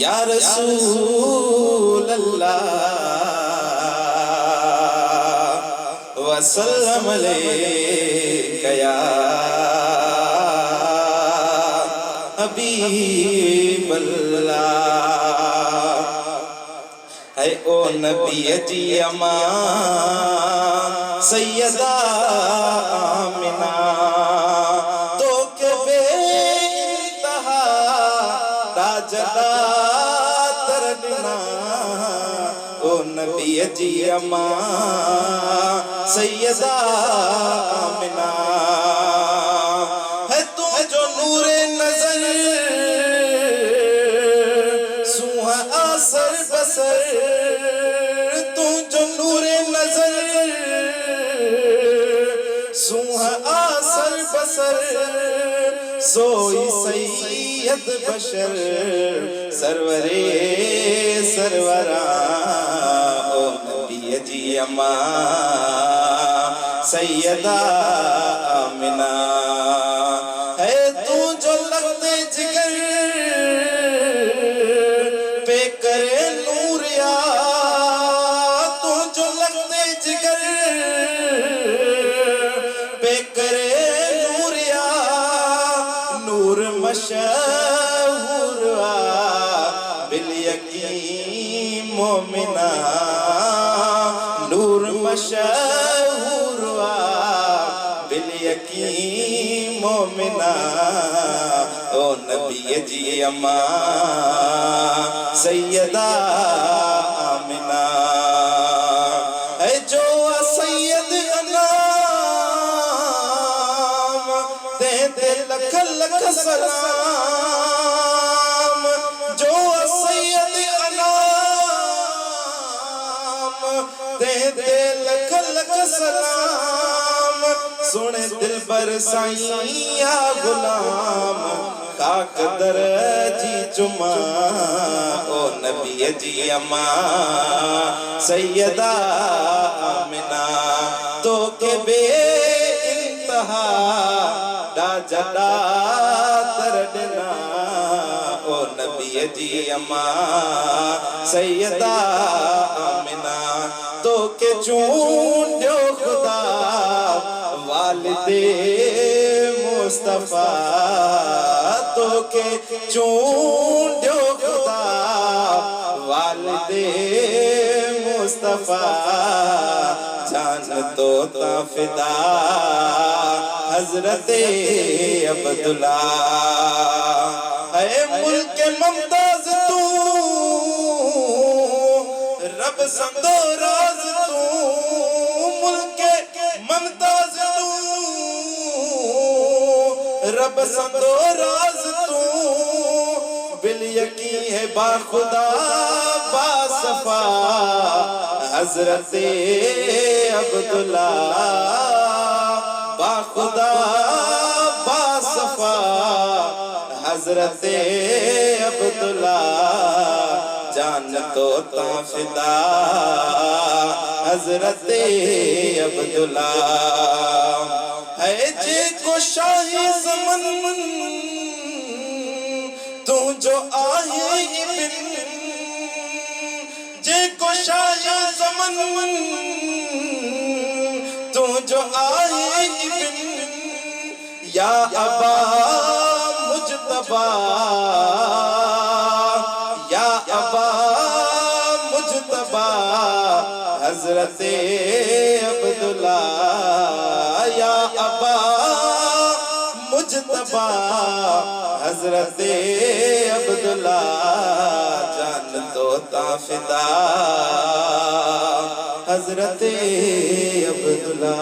یا رسول اللہ وسلم علیک یا حبیب اللہ۔ اے او نبی جی امان سیدہ آمنہ تو کہ بے انتہا تاجدہ ترننا۔ او نبی جی امان سیدہ آمنہ ہے تو جو نور نظر سوہا آثر بسر، تو جو نور نظر سوہا آثر بسر، سوئی سید بشر سرور سروران۔ او نبی جی امان سیدہ آمنہ ہے تو جو لگتے جگر پہ کرے نور یا، تو جو لگتے جگر پہ کرے نور یا، نور مشہور بالیقین مومنہ، نور مشہور بالیقین مومنہ۔ او نبی جی امان سیدہ آمنہ اے جو سید انام دے دے لکھ لکھ سلام، جو سید انام دے دے لکھ لکھ سلام، سنے دل بر سائیں یا غلام خاک در جی چما۔ او نبی جی امان سیدہ آمنہ تو کہ بے انتہا دا جدا ترڈنا۔ او نبی جی امان سیدہ آمنہ تو کہ چون جو خدا والد مصطفیٰ، تو کہ چون جو خدا والد مصطفیٰ، جان تو تا فدا حضرت عبداللہ۔ اے ملک ممتاز تو رب سمدو راز تو، ملک ممتاز تو رب سمدو راز تو، بالیقین ہے با خدا با صفا حضرت عبداللہ، با خدا با صفا حضرت عبداللہ، جان تو تا فدا حضرت عبداللہ۔ ہے جے کو شاہی زمن تو جو آئے ابن، جے کو شاہی زمن تو جو آئے ابن، یا ابا مجتبی یا ابا مجتبی حضرت عبداللہ، یا ابا مجتبی حضرت عبداللہ، جان تو تا فدا حضرت عبداللہ۔